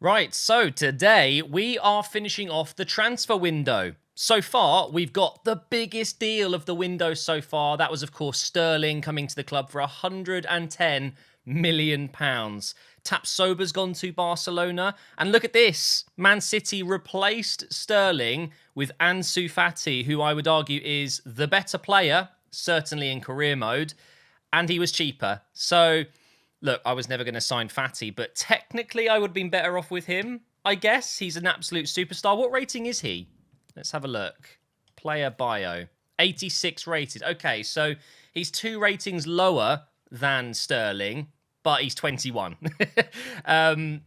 Right, so today we are finishing off the transfer window. So far, we've got the biggest deal of the window so far. That was, of course, Sterling coming to the club for £110 million. Tapsoba's gone to Barcelona. And look at this. Man City replaced Sterling with Ansu Fati, who I would argue is the better player, certainly in career mode. And he was cheaper. So, look, I was never going to sign Fati, but technically I would have been better off with him, I guess. He's an absolute superstar. What rating is he? Let's have a look. Player bio. 86 rated. Okay, so he's 2 ratings lower than Sterling, but he's 21.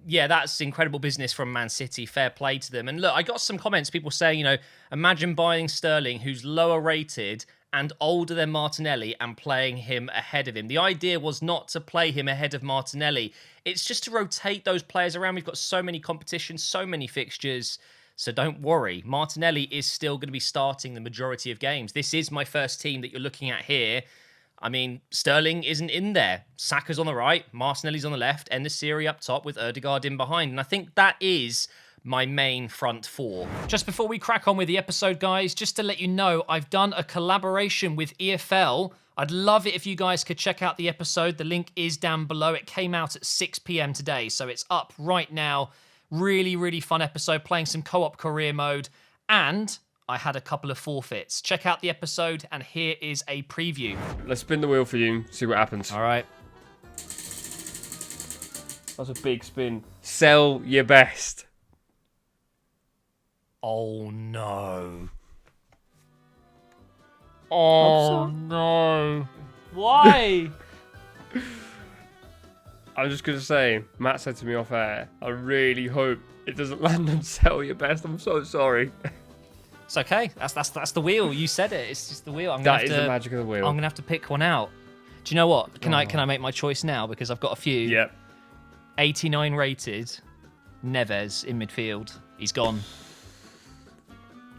Yeah, that's incredible business from Man City. Fair play to them. And look, I got some comments, people saying, imagine buying Sterling, who's lower rated and older than Martinelli, and playing him ahead of him. The idea was not to play him ahead of Martinelli. It's just to rotate those players around. We've got so many competitions, so many fixtures. So don't worry, Martinelli is still going to be starting the majority of games. This is my first team that you're looking at here. I mean, Sterling isn't in there. Saka's on the right, Martinelli's on the left, and En-Nesyri up top with Ødegaard in behind. And I think that is my main front four. Just before we crack on with the episode, guys, just to let you know, I've done a collaboration with EFL. I'd love it if you guys could check out the episode. The link is down below. It came out at 6 p.m. today, so it's up right now. Really, really fun episode, playing some co-op career mode, and I had a couple of forfeits. Check out the episode, and here is a preview. Let's spin the wheel for you, see what happens. All right. That's a big spin. Sell your best. Oh, no. Oh, no. Why? I'm just going to say, Matt said to me off air, I really hope it doesn't land on sell your best. I'm so sorry. It's okay. That's the wheel. You said it. It's just the wheel. That is the magic of the wheel. I'm going to have to pick one out. Do you know what? Can I make my choice now? Because I've got a few. Yep. 89 rated. Neves in midfield. He's gone.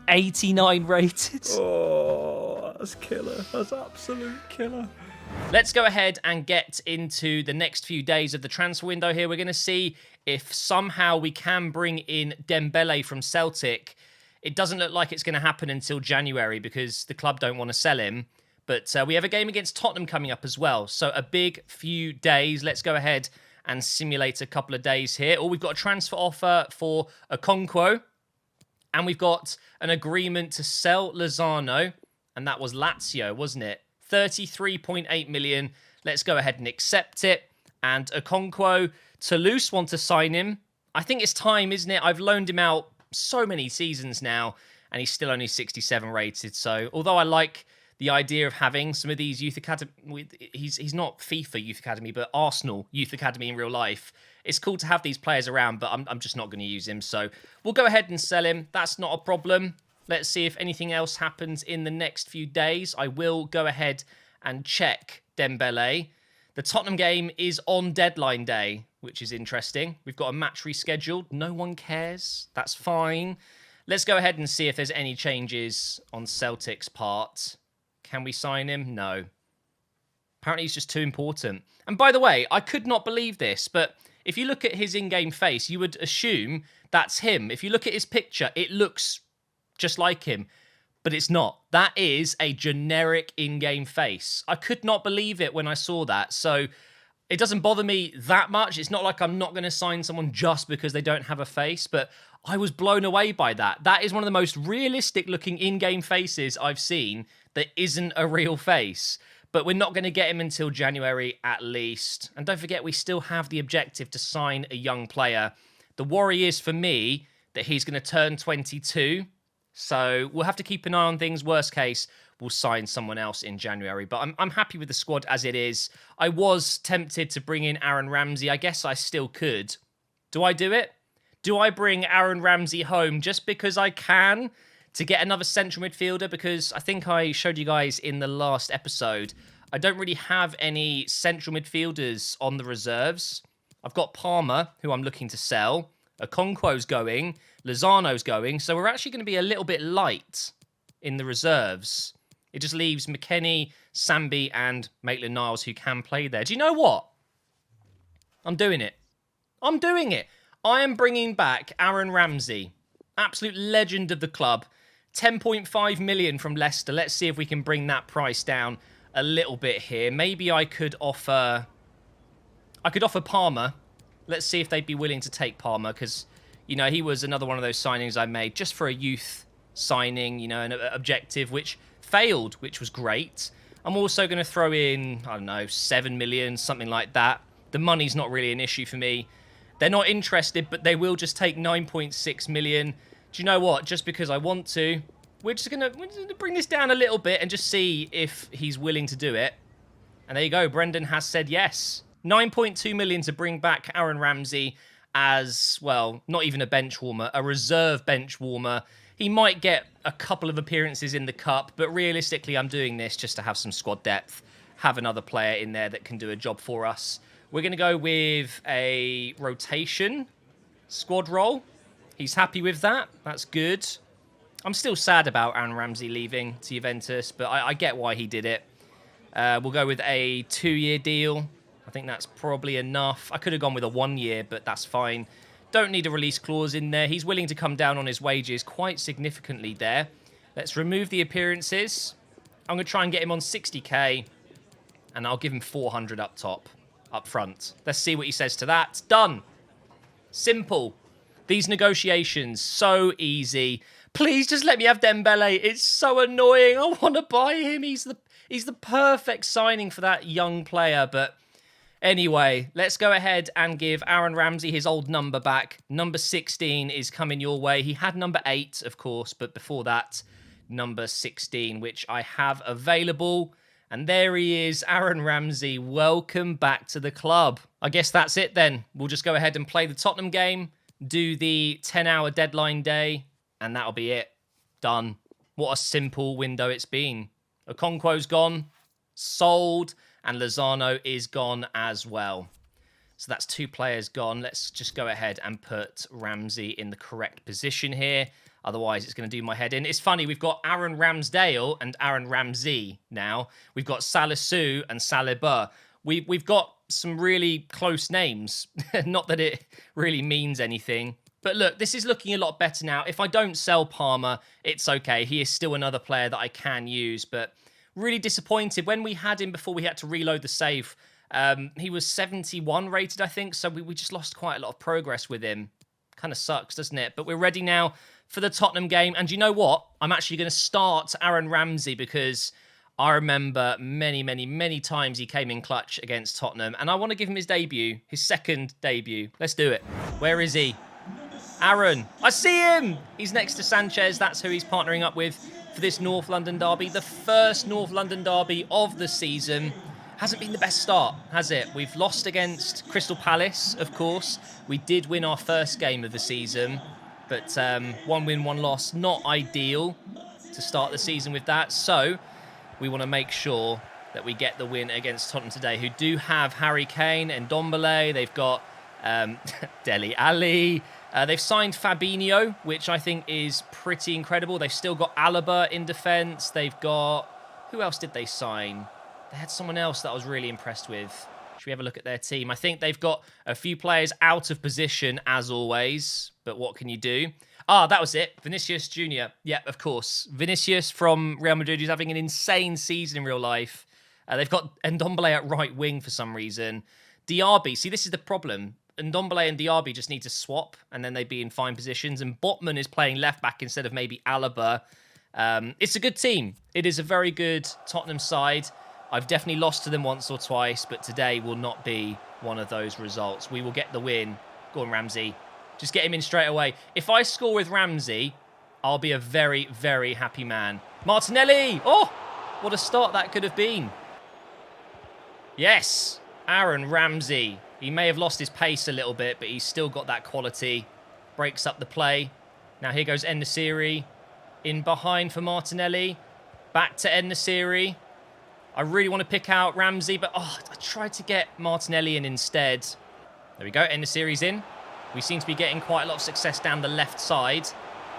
89 rated. Oh, that's killer. That's absolute killer. Let's go ahead and get into the next few days of the transfer window here. We're going to see if somehow we can bring in Dembele from Celtic. It doesn't look like it's going to happen until January because the club don't want to sell him. But we have a game against Tottenham coming up as well. So a big few days. Let's go ahead and simulate a couple of days here. We've got a transfer offer for Okonkwo. And we've got an agreement to sell Lozano. And that was Lazio, wasn't it? 33.8 million. Let's go ahead and accept it. And Okonkwo, Toulouse want to sign him. I think it's time, isn't it? I've loaned him out so many seasons now, and he's still only 67 rated. So although I like the idea of having some of these youth academy, he's not FIFA Youth Academy, but Arsenal Youth Academy in real life. It's cool to have these players around, but I'm just not going to use him. So we'll go ahead and sell him. That's not a problem. Let's see if anything else happens in the next few days. I will go ahead and check Dembele. The Tottenham game is on deadline day, which is interesting. We've got a match rescheduled. No one cares. That's fine. Let's go ahead and see if there's any changes on Celtic's part. Can we sign him? No. Apparently he's just too important. And by the way, I could not believe this, but if you look at his in-game face, you would assume that's him. If you look at his picture, it looks just like him, but it's not. That is a generic in-game face. I could not believe it when I saw that. So it doesn't bother me that much. It's not like I'm not going to sign someone just because they don't have a face, but I was blown away by that. That is one of the most realistic looking in-game faces I've seen that isn't a real face. But we're not going to get him until January at least. And don't forget, we still have the objective to sign a young player. The worry is for me that he's going to turn 22. So we'll have to keep an eye on things. Worst case, we'll sign someone else in January. But I'm happy with the squad as it is. I was tempted to bring in Aaron Ramsey. I guess I still could. Do I do it? Do I bring Aaron Ramsey home just because I can to get another central midfielder? Because I think I showed you guys in the last episode, I don't really have any central midfielders on the reserves. I've got Palmer, who I'm looking to sell. Okonkwo's going. Lozano's going. So we're actually going to be a little bit light in the reserves. It just leaves McKennie, Sambi, and Maitland-Niles who can play there. Do you know what? I'm doing it. I'm doing it. I am bringing back Aaron Ramsey, absolute legend of the club. 10.5 million from Leicester. Let's see if we can bring that price down a little bit here. Maybe I could offer Palmer. Let's see if they'd be willing to take Palmer, because, you know, he was another one of those signings I made just for a youth signing, you know, an objective which failed, which was great. I'm also going to throw in, I don't know, 7 million, something like that. The money's not really an issue for me. They're not interested, but they will just take 9.6 million. Do you know what? Just because I want to, we're gonna bring this down a little bit and just see if he's willing to do it. And there you go. Brendan has said yes. 9.2 million to bring back Aaron Ramsey as, well, not even a bench warmer, a reserve bench warmer. He might get a couple of appearances in the cup, but realistically, I'm doing this just to have some squad depth, have another player in there that can do a job for us. We're going to go with a rotation squad role. He's happy with that. That's good. I'm still sad about Aaron Ramsey leaving to Juventus, but I get why he did it. We'll go with a 2-year deal. I think that's probably enough. I could have gone with a 1-year, but that's fine. Don't need a release clause in there. He's willing to come down on his wages quite significantly there. Let's remove the appearances. I'm going to try and get him on 60k, and I'll give him 400 up front. Let's see what he says to that. Done. Simple. These negotiations, so easy. Please just let me have Dembele. It's so annoying. I want to buy him. He's the perfect signing for that young player. But anyway, let's go ahead and give Aaron Ramsey his old number back. Number 16 is coming your way. He had number 8, of course, but before that, number 16, which I have available. And there he is, Aaron Ramsey. Welcome back to the club. I guess that's it then. We'll just go ahead and play the Tottenham game, do the 10-hour deadline day, and that'll be it. Done. What a simple window it's been. Okonkwo's gone, sold, and Lozano is gone as well. So that's 2 players gone. Let's just go ahead and put Ramsey in the correct position here. Otherwise, it's going to do my head in. It's funny, we've got Aaron Ramsdale and Aaron Ramsey now. We've got Salisu and Saliba. We've got some really close names. Not that it really means anything. But look, this is looking a lot better now. If I don't sell Palmer, it's okay. He is still another player that I can use. But really disappointed. When we had him before we had to reload the save, he was 71 rated, I think. So we just lost quite a lot of progress with him. Kind of sucks, doesn't it? But we're ready now for the Tottenham game. And you know what? I'm actually going to start Aaron Ramsey because I remember many times he came in clutch against Tottenham. And I want to give him his debut, his second debut. Let's do it. Where is he? Aaron. I see him! He's next to Sanchez. That's who he's partnering up with for this North London derby. The first North London derby of the season. Hasn't been the best start, has it? We've lost against Crystal Palace, of course. We did win our first game of the season. But 1 win, 1 loss. Not ideal to start the season with that. So we want to make sure that we get the win against Tottenham today, who do have Harry Kane and Ndombele. They've got Dele Alli. They've signed Fabinho, which I think is pretty incredible. They've still got Alaba in defence. They've got... Who else did they sign? They had someone else that I was really impressed with. Should we have a look at their team? I think they've got a few players out of position, as always. But what can you do? Ah, that was it. Vinicius Jr. Yeah, of course. Vinicius from Real Madrid, who's having an insane season in real life. They've got Ndombele at right wing for some reason. Diaby, see, this is the problem. Ndombele and Diaby just need to swap, and then they'd be in fine positions. And Botman is playing left back instead of maybe Alaba. It's a good team. It is a very good Tottenham side. I've definitely lost to them once or twice, but today will not be one of those results. We will get the win. Go on, Ramsey. Just get him in straight away. If I score with Ramsey, I'll be a very, very happy man. Martinelli! Oh, what a start that could have been. Yes, Aaron Ramsey. He may have lost his pace a little bit, but he's still got that quality. Breaks up the play. Now here goes En-Nesyri. In behind for Martinelli. Back to En-Nesyri. I really want to pick out Ramsey, but I tried to get Martinelli in instead. There we go. En-Nesyri's in. We seem to be getting quite a lot of success down the left side.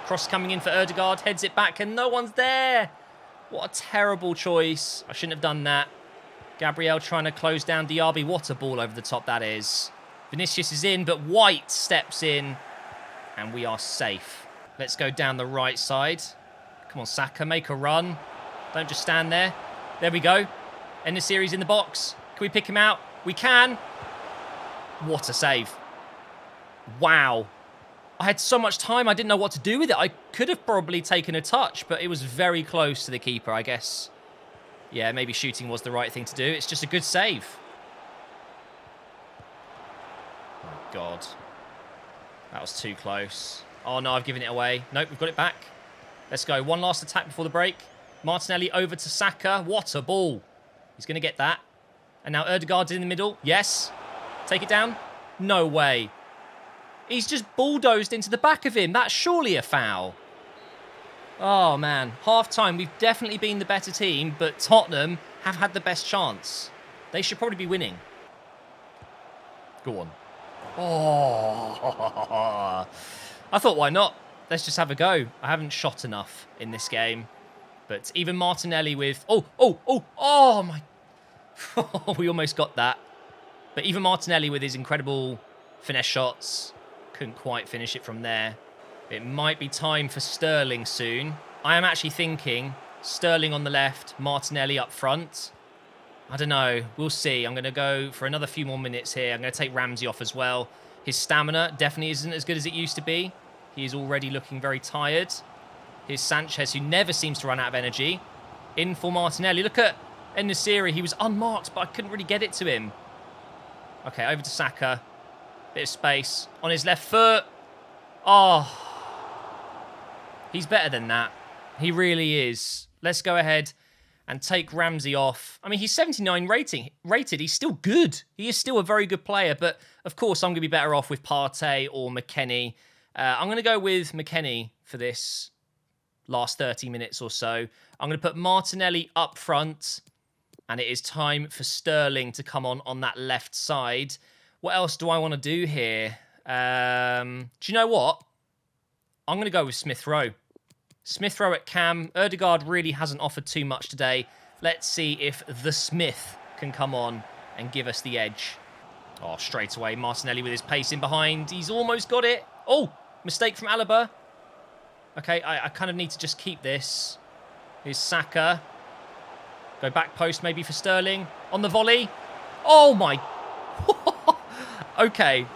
Cross coming in for Ødegaard. Heads it back and no one's there. What a terrible choice. I shouldn't have done that. Gabriel trying to close down Diaby. What a ball over the top that is. Vinicius is in, but White steps in, and we are safe. Let's go down the right side. Come on, Saka, make a run. Don't just stand there. There we go. End the series in the box. Can we pick him out? We can. What a save. Wow. I had so much time, I didn't know what to do with it. I could have probably taken a touch, but it was very close to the keeper, I guess. Yeah, maybe shooting was the right thing to do. It's just a good save. Oh, God. That was too close. Oh, no, I've given it away. Nope, we've got it back. Let's go. One last attack before the break. Martinelli over to Saka. What a ball. He's going to get that. And now Ødegaard's in the middle. Yes. Take it down. No way. He's just bulldozed into the back of him. That's surely a foul. Oh, man. Half-time, we've definitely been the better team, but Tottenham have had the best chance. They should probably be winning. Go on. Oh. I thought, why not? Let's just have a go. I haven't shot enough in this game. But even Martinelli with... Oh, my... We almost got that. But even Martinelli with his incredible finesse shots... couldn't quite finish it from there. It might be time for Sterling soon. I am actually thinking Sterling on the left, Martinelli up front. I don't know. We'll see. I'm going to go for another few more minutes here. I'm going to take Ramsey off as well. His stamina definitely isn't as good as it used to be. He is already looking very tired. Here's Sanchez, who never seems to run out of energy. In for Martinelli. Look at En-Nesyri. He was unmarked, but I couldn't really get it to him. Okay, over to Saka. Bit of space on his left foot. Oh, he's better than that. He really is. Let's go ahead and take Ramsey off. I mean, he's 79 rated. He's still good. He is still a very good player. But, of course, I'm going to be better off with Partey or McKennie. I'm going to go with McKennie for this last 30 minutes or so. I'm going to put Martinelli up front. And it is time for Sterling to come on that left side. What else do I want to do here? Do you know what? I'm going to go with Smith Rowe. Smith Rowe at cam. Ødegaard really hasn't offered too much today. Let's see if the Smith can come on and give us the edge. Oh, straight away, Martinelli with his pace in behind. He's almost got it. Oh, mistake from Alaba. Okay, I kind of need to just keep this. Here's Saka. Go back post maybe for Sterling. On the volley. Oh, my... Okay,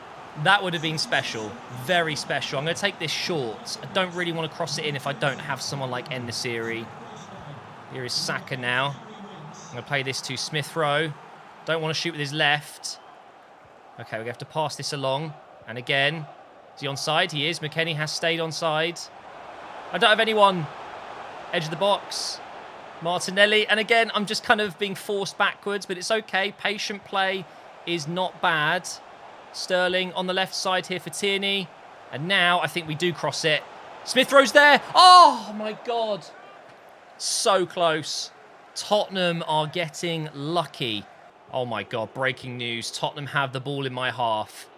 that would have been special. Very special. I'm going to take this short. I don't really want to cross it in if I don't have someone like En-Nesyri. Here is Saka now. I'm going to play this to Smith Rowe. Don't want to shoot with his left. Okay, we have to pass this along. And again, is he onside? He is. McKennie has stayed onside. I don't have anyone. Edge of the box. Martinelli. And again, I'm just kind of being forced backwards, but it's okay. Patient play is not bad. Sterling on the left side here for Tierney. And now I think we do cross it. Smith Rowe's there. Oh, my God. So close. Tottenham are getting lucky. Oh, my God. Breaking news. Tottenham have the ball in my half.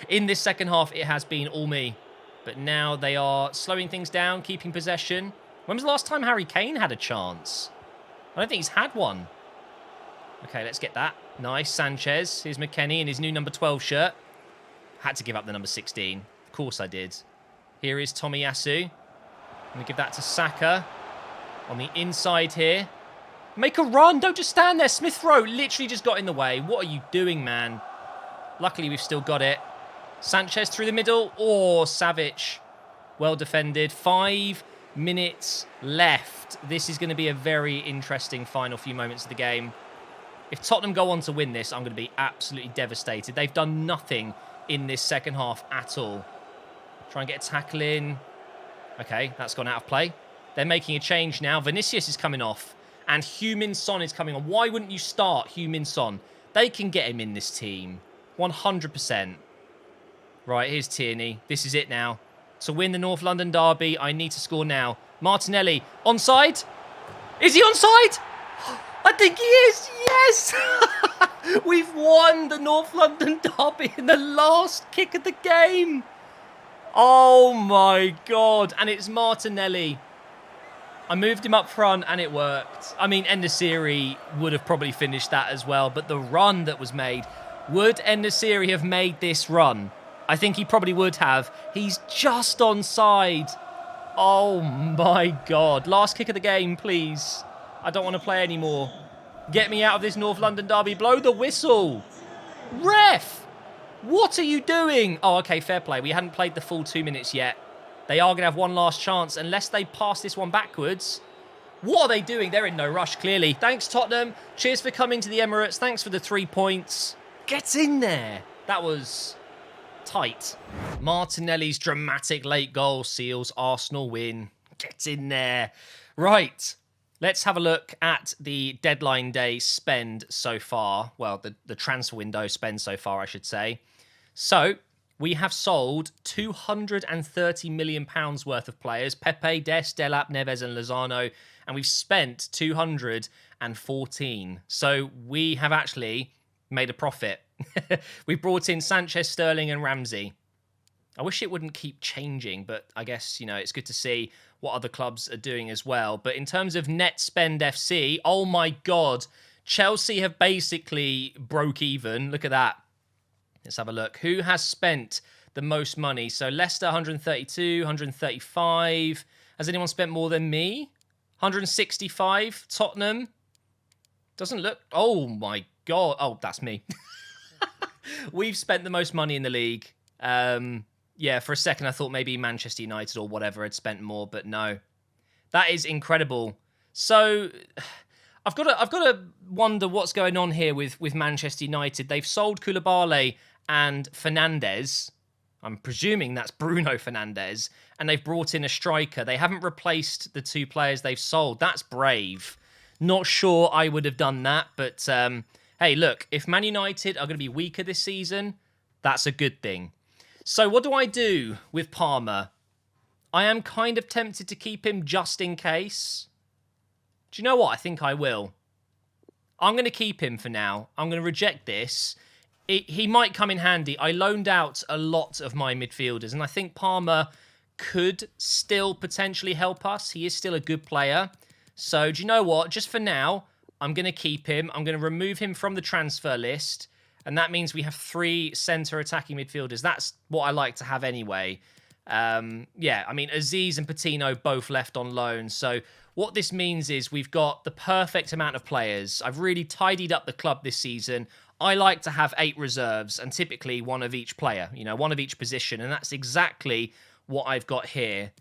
In this second half, it has been all me. But now they are slowing things down, keeping possession. When was the last time Harry Kane had a chance? I don't think he's had one. Okay, let's get that. Nice, Sanchez. Here's McKennie in his new number 12 shirt. Had to give up the number 16. Of course I did. Here is Tomiyasu. I'm going to give that to Saka. On the inside here. Make a run. Don't just stand there. Smith Rowe literally just got in the way. What are you doing, man? Luckily, we've still got it. Sanchez through the middle. Oh, Savic. Well defended. 5 minutes left. This is going to be a very interesting final few moments of the game. If Tottenham go on to win this, I'm going to be absolutely devastated. They've done nothing in this second half at all. Try and get a tackle in. Okay, that's gone out of play. They're making a change now. Vinicius is coming off. And Heung-min Son is coming on. Why wouldn't you start Heung-min Son? They can get him in this team. 100%. Right, here's Tierney. This is it now. To win the North London derby, I need to score now. Martinelli, onside? Is he onside? I think he is. Yes! We've won the North London derby in the last kick of the game. Oh, my God. And it's Martinelli. I moved him up front and it worked. I mean, En-Nesyri would have probably finished that as well. But the run that was made. Would En-Nesyri have made this run? I think he probably would have. He's just onside. Oh my God. Last kick of the game, please. I don't want to play anymore. Get me out of this North London derby. Blow the whistle. Ref! What are you doing? Oh, okay, fair play. We hadn't played the full 2 minutes yet. They are going to have one last chance unless they pass this one backwards. What are they doing? They're in no rush, clearly. Thanks, Tottenham. Cheers for coming to the Emirates. Thanks for the 3 points. Get in there. That was tight. Martinelli's dramatic late goal seals Arsenal win. Get in there. Right. Let's have a look at the deadline day spend so far. Well, the transfer window spend so far, I should say. So, we have sold £230 million worth of players. Pepe, Dest, Delap, Neves and Lozano. And we've spent 214. So, we have actually made a profit. We've brought in Sanchez, Sterling and Ramsey. I wish it wouldn't keep changing, but I guess, you know, it's good to see what other clubs are doing as well. But in terms of net spend FC, oh my God, Chelsea have basically broke even. Look at that. Let's have a look. Who has spent the most money? So Leicester, 132, 135. Has anyone spent more than me? 165. Tottenham. Doesn't look... Oh my God. Oh, that's me. We've spent the most money in the league. Yeah, for a second I thought maybe Manchester United or whatever had spent more, but no. That is incredible. So I've got to wonder what's going on here with Manchester United. They've sold Koulibaly and Fernandes. I'm presuming that's Bruno Fernandes. And they've brought in a striker. They haven't replaced the 2 players they've sold. That's brave. Not sure I would have done that, but hey, look, if Man United are going to be weaker this season, that's a good thing. So what do I do with Palmer? I am kind of tempted to keep him just in case. Do you know what? I think I will. I'm going to keep him for now. I'm going to reject this. He might come in handy. I loaned out a lot of my midfielders, and I think Palmer could still potentially help us. He is still a good player. So do you know what? Just for now, I'm going to keep him. I'm going to remove him from the transfer list. And that means we have 3 centre attacking midfielders. That's what I like to have anyway. Yeah, I mean, Aziz and Patino both left on loan. So what this means is we've got the perfect amount of players. I've really tidied up the club this season. I like to have 8 reserves and typically 1 of each player, you know, 1 of each position. And that's exactly what I've got here.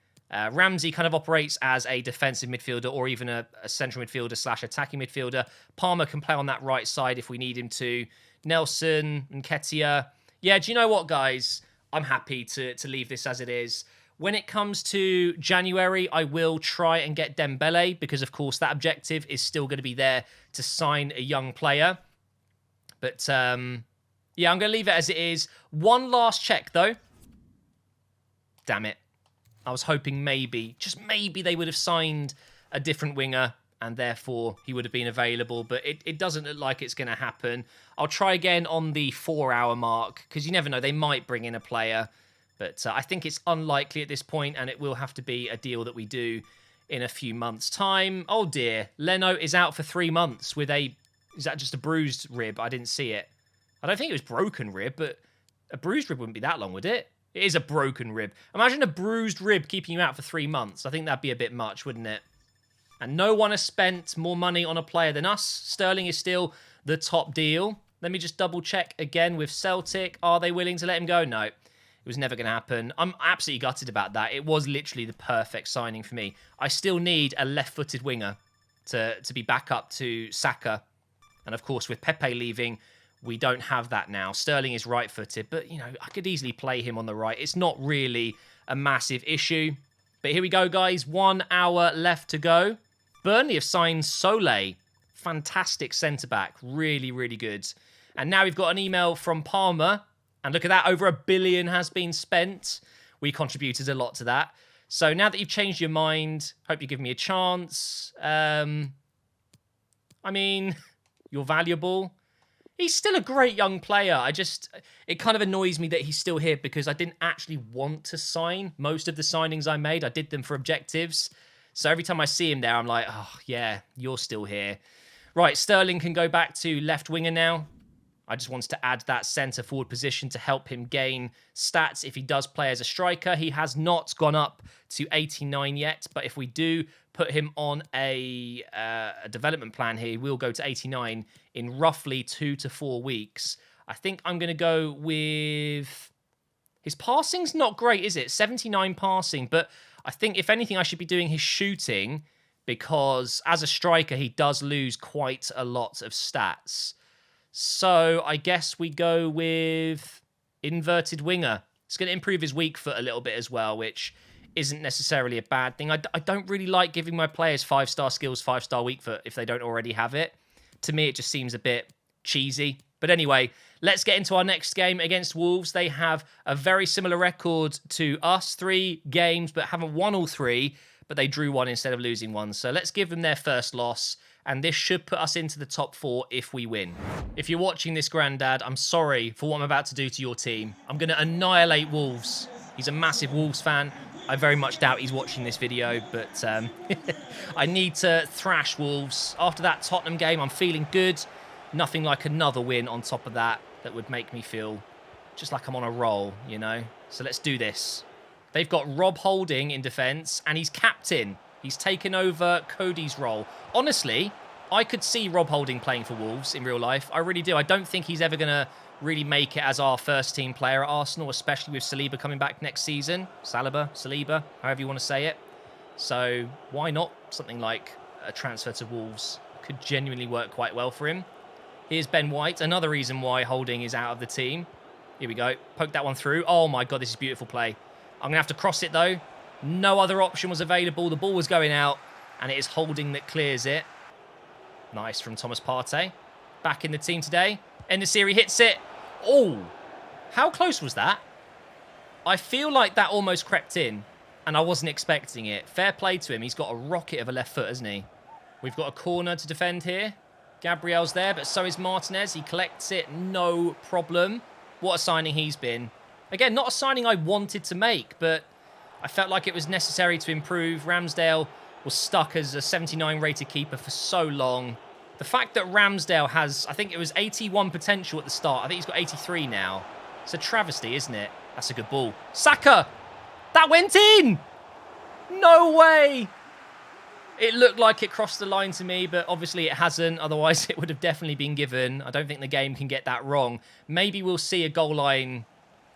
Ramsey kind of operates as a defensive midfielder or even a central midfielder / attacking midfielder. Palmer can play on that right side if we need him to. Nelson and Nketiah. Yeah, do you know what, guys? I'm happy to leave this as it is. When it comes to January, I will try and get Dembele because, of course, that objective is still going to be there to sign a young player. But, yeah, I'm going to leave it as it is. One last check, though. Damn it. I was hoping maybe, just maybe they would have signed a different winger and therefore he would have been available, but it doesn't look like it's going to happen. I'll try again on the 4-hour mark because you never know, they might bring in a player, but I think it's unlikely at this point and it will have to be a deal that we do in a few months' time. Oh dear, Leno is out for 3 months with is that just a bruised rib? I didn't see it. I don't think it was broken rib, but a bruised rib wouldn't be that long, would it? It is a broken rib. Imagine a bruised rib keeping you out for 3 months. I think that'd be a bit much, wouldn't it? And no one has spent more money on a player than us. Sterling is still the top deal. Let me just double check again with Celtic. Are they willing to let him go? No, it was never going to happen. I'm absolutely gutted about that. It was literally the perfect signing for me. I still need a left-footed winger to be back up to Saka. And of course, with Pepe leaving, we don't have that now. Sterling is right-footed, but, you know, I could easily play him on the right. It's not really a massive issue. But here we go, guys. 1 hour left to go. Burnley have signed Sole. Fantastic centre-back. Really, really good. And now we've got an email from Palmer. And look at that. Over £1 billion has been spent. We contributed a lot to that. So now that you've changed your mind, hope you give me a chance. I mean, you're valuable. He's still a great young player. It kind of annoys me that he's still here because I didn't actually want to sign most of the signings I made. I did them for objectives. So every time I see him there, I'm like, oh, yeah, you're still here. Right, Sterling can go back to left winger now. I just wanted to add that centre forward position to help him gain stats if he does play as a striker. He has not gone up to 89 yet, but if we do put him on a development plan here, we'll go to 89 in roughly 2 to 4 weeks. I think I'm going to go with... His passing's not great, is it? 79 passing, but I think if anything, I should be doing his shooting because as a striker, he does lose quite a lot of stats. So I guess we go with inverted winger. It's going to improve his weak foot a little bit as well, which isn't necessarily a bad thing. I don't really like giving my players 5-star skills, 5-star weak foot if they don't already have it. To me, it just seems a bit cheesy. But anyway, let's get into our next game against Wolves. They have a very similar record to us. 3 games, but haven't won all 3. But they drew 1 instead of losing 1. So let's give them their first loss. And this should put us into the top 4 if we win. If you're watching this, Grandad, I'm sorry for what I'm about to do to your team. I'm going to annihilate Wolves. He's a massive Wolves fan. I very much doubt he's watching this video, but I need to thrash Wolves. After that Tottenham game, I'm feeling good. Nothing like another win on top of that would make me feel just like I'm on a roll, you know? So let's do this. They've got Rob Holding in defence, and he's captain. He's taken over Cody's role. Honestly, I could see Rob Holding playing for Wolves in real life. I really do. I don't think he's ever going to really make it as our first team player at Arsenal, especially with Saliba coming back next season. Saliba, however you want to say it. So why not something like a transfer to Wolves? Could genuinely work quite well for him. Here's Ben White, another reason why Holding is out of the team. Here we go. Poke that one through. Oh my God, this is beautiful play. I'm going to have to cross it though. No other option was available. The ball was going out, and it is Holding that clears it. Nice from Thomas Partey. Back in the team today. En-Nesyri hits it. Oh, how close was that? I feel like that almost crept in, and I wasn't expecting it. Fair play to him. He's got a rocket of a left foot, hasn't he? We've got a corner to defend here. Gabriel's there, but so is Martinez. He collects it, no problem. What a signing he's been. Again, not a signing I wanted to make, but I felt like it was necessary to improve. Ramsdale was stuck as a 79 rated keeper for so long. The fact that Ramsdale has, I think it was 81 potential at the start. I think he's got 83 now. It's a travesty, isn't it? That's a good ball. Saka! That went in! No way! It looked like it crossed the line to me, but obviously it hasn't. Otherwise, it would have definitely been given. I don't think the game can get that wrong. Maybe we'll see a goal line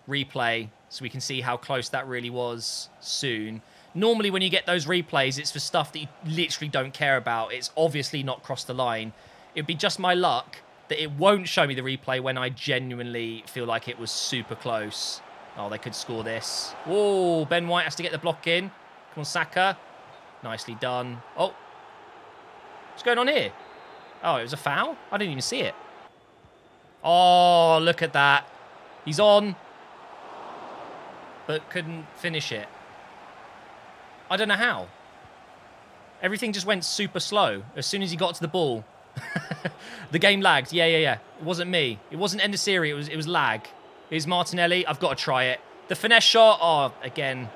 replay so we can see how close that really was soon. Normally, when you get those replays, it's for stuff that you literally don't care about. It's obviously not crossed the line. It'd be just my luck that it won't show me the replay when I genuinely feel like it was super close. Oh, they could score this. Whoa, Ben White has to get the block in. Come on, Saka. Nicely done. Oh. What's going on here? Oh, it was a foul? I didn't even see it. Oh, look at that. He's on, but couldn't finish it. I don't know how. Everything just went super slow as soon as he got to the ball. The game lagged. Yeah. It wasn't me. It wasn't En-Nesyri. It was lag. Here's Martinelli. I've got to try it. The finesse shot. Oh, again.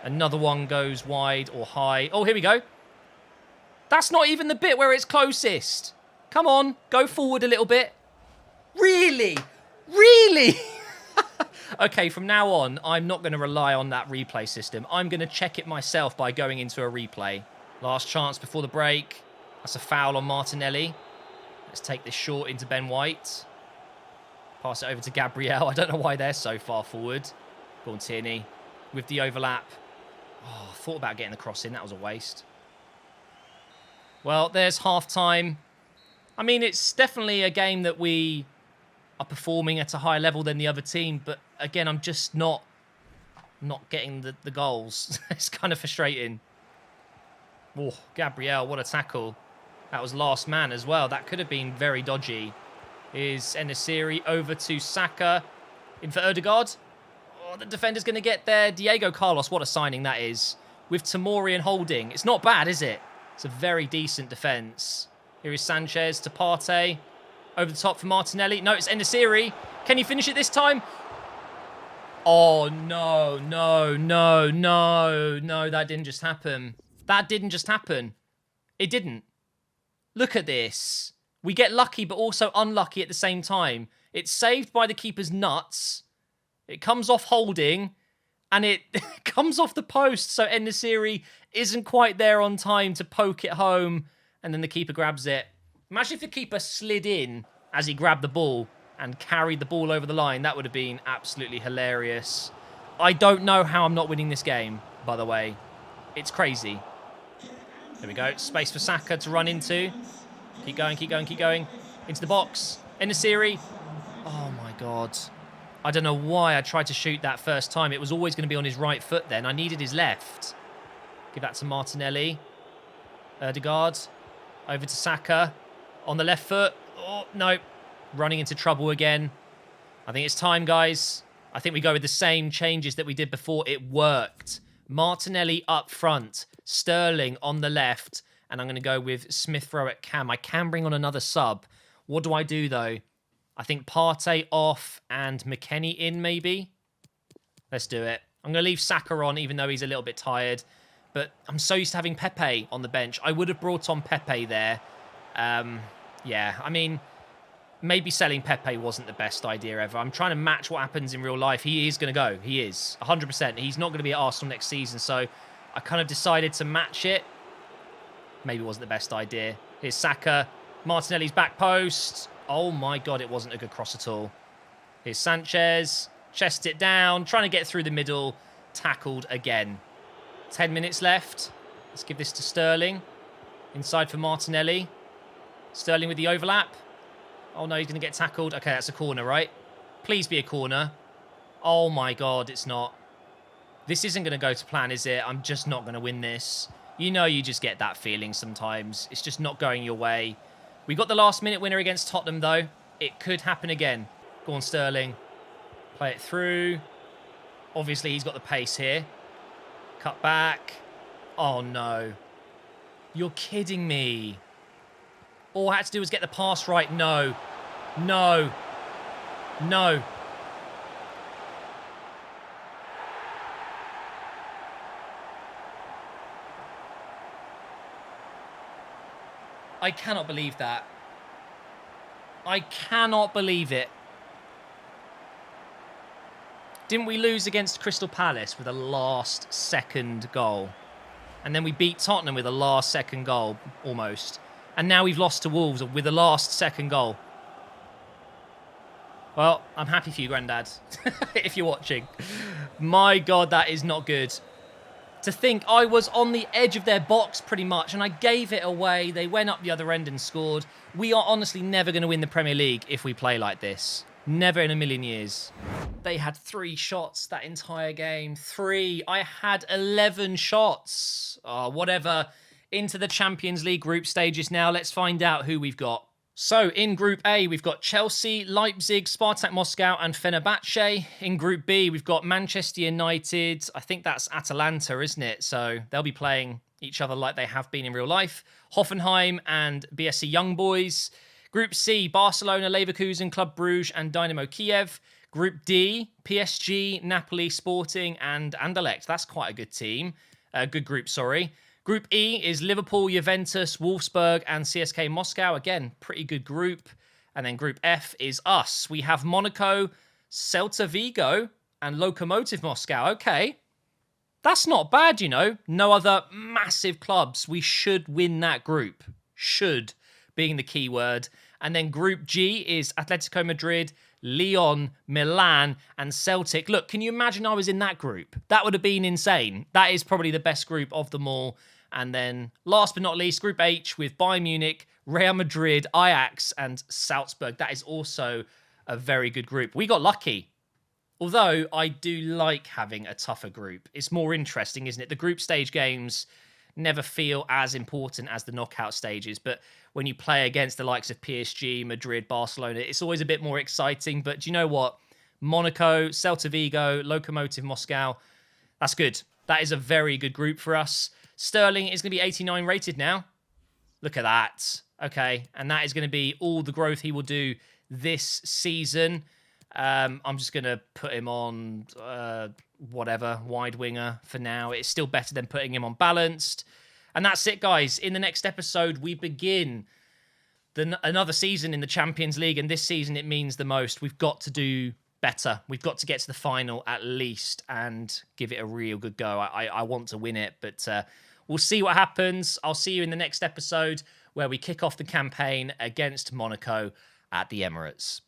Another one goes wide or high. Oh, here we go. That's not even the bit where it's closest. Come on. Go forward a little bit. Really? Really? Okay, from now on, I'm not going to rely on that replay system. I'm going to check it myself by going into a replay. Last chance before the break. That's a foul on Martinelli. Let's take this short into Ben White. Pass it over to Gabriel. I don't know why they're so far forward. Go on, Tierney. With the overlap. Oh, I thought about getting the cross in. That was a waste. Well, there's half-time. I mean, it's definitely a game that we are performing at a higher level than the other team. But again, I'm just not getting the goals. It's kind of frustrating. Oh, Gabriel, what a tackle. That was last man as well. That could have been very dodgy. Here's En-Nesyri over to Saka. In for Ødegaard. Oh, the defender's going to get there. Diego Carlos, what a signing that is. With Tomori and Holding. It's not bad, is it? It's a very decent defence. Here is Sanchez to Partey. Over the top for Martinelli. No, it's En-Nesyri. Can he finish it this time? Oh, no. That didn't just happen. That didn't just happen. It didn't. Look at this. We get lucky, but also unlucky at the same time. It's saved by the keeper's nuts. It comes off holding, and it comes off the post, so En-Nesyri isn't quite there on time to poke it home, and then the keeper grabs it. Imagine if the keeper slid in as he grabbed the ball and carried the ball over the line. That would have been absolutely hilarious. I don't know how I'm not winning this game, by the way. It's crazy. There we go. Space for Saka to run into. Keep going, keep going, keep going. Into the box. En-Nesyri. Oh, my God. I don't know why I tried to shoot that first time. It was always going to be on his right foot then. I needed his left. Give that to Martinelli. Ødegaard. Over to Saka. On the left foot. Oh, no. Running into trouble again. I think it's time, guys. I think we go with the same changes that we did before. It worked. Martinelli up front. Sterling on the left. And I'm going to go with Smith Rowe at cam. I can bring on another sub. What do I do, though? I think Partey off and McKennie in, maybe. Let's do it. I'm going to leave Saka on, even though he's a little bit tired. But I'm so used to having Pepe on the bench. I would have brought on Pepe there. Yeah, I mean, maybe selling Pepe wasn't the best idea ever. I'm trying to match what happens in real life. He is going to go. He is. 100%. He's not going to be at Arsenal next season. So I kind of decided to match it. Maybe it wasn't the best idea. Here's Saka. Martinelli's back post. Oh my God, it wasn't a good cross at all. Here's Sanchez. Chest it down. Trying to get through the middle. Tackled again. 10 minutes left. Let's give this to Sterling. Inside for Martinelli. Sterling with the overlap. Oh no, he's going to get tackled. Okay, that's a corner, right? Please be a corner. Oh my God, it's not. This isn't going to go to plan, is it? I'm just not going to win this. You know, you just get that feeling sometimes. It's just not going your way. We got the last-minute winner against Tottenham, though. It could happen again. Go on, Sterling. Play it through. Obviously, he's got the pace here. Cut back. Oh, no. You're kidding me. All I had to do was get the pass right. No. No. No. I cannot believe that. I cannot believe it. Didn't we lose against Crystal Palace with a last-second goal? And then we beat Tottenham with a last-second goal, almost. And now we've lost to Wolves with a last-second goal. Well, I'm happy for you, Grandad, if you're watching. My God, that is not good. To think I was on the edge of their box pretty much, and I gave it away. They went up the other end and scored. We are honestly never going to win the Premier League if we play like this. Never in a million years. They had 3 shots that entire game. 3. I had 11 shots. Oh, whatever. Into the Champions League group stages now. Let's find out who we've got. So, in Group A, we've got Chelsea, Leipzig, Spartak Moscow, and Fenerbahce. In Group B, we've got Manchester United. I think that's Atalanta, isn't it? So, they'll be playing each other like they have been in real life. Hoffenheim and BSC Young Boys. Group C, Barcelona, Leverkusen, Club Brugge, and Dynamo Kiev. Group D, PSG, Napoli, Sporting, and Anderlecht. That's quite a good team. Good group, sorry. Group E is Liverpool, Juventus, Wolfsburg, and CSK Moscow. Again, pretty good group. And then Group F is us. We have Monaco, Celta Vigo, and Lokomotiv Moscow. Okay. That's not bad, you know. No other massive clubs. We should win that group. Should being the key word. And then Group G is Atletico Madrid, Lyon, Milan, and Celtic. Look, can you imagine I was in that group? That would have been insane. That is probably the best group of them all. And then, last but not least, Group H with Bayern Munich, Real Madrid, Ajax, and Salzburg. That is also a very good group. We got lucky. Although, I do like having a tougher group. It's more interesting, isn't it? The group stage games never feel as important as the knockout stages. But when you play against the likes of PSG, Madrid, Barcelona, it's always a bit more exciting. But do you know what? Monaco, Celta Vigo, Lokomotiv Moscow, that's good. That is a very good group for us. Sterling is going to be 89 rated now. Look at that. Okay, and that is going to be all the growth he will do this season. I'm just going to put him on whatever, wide winger for now. It's still better than putting him on balanced. And that's it, guys. In the next episode, we begin another season in the Champions League, and this season it means the most. We've got to do better. We've got to get to the final at least and give it a real good go. I want to win it, but we'll see what happens. I'll see you in the next episode where we kick off the campaign against Monaco at the Emirates.